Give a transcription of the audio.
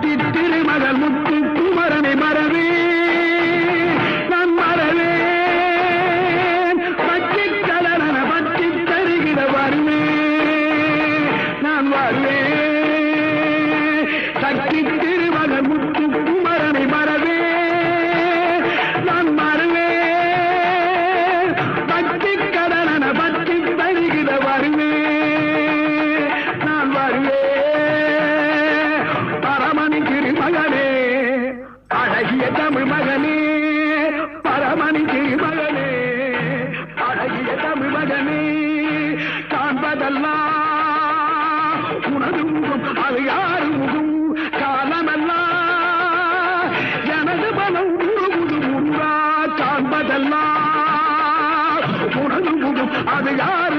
பட்டி திருமகள் முத்து குமரனை மறவே நான் மறவேன் பட்டி கலரன பட்டி தருகிற வருவேன் நான் வருவேன் சக்தி திருமகள் முத்து குமரனை மறவே நான் மறவேன் பட்டி கலரன பட்டி தருகிற வருவேன் நான் வருவேன் பரமணி திருமகனே அழகிய தமிழ் மகனே பரமணி திருமகனே அழகிய தமிழ் மகனே காண்பதெல்லாம் உனது முகம் அது யாரு முகம் காலமெல்லாம் எனது பலம் உருகுது முருகா காண்பதெல்லாம் உனது முகம் அது யாரு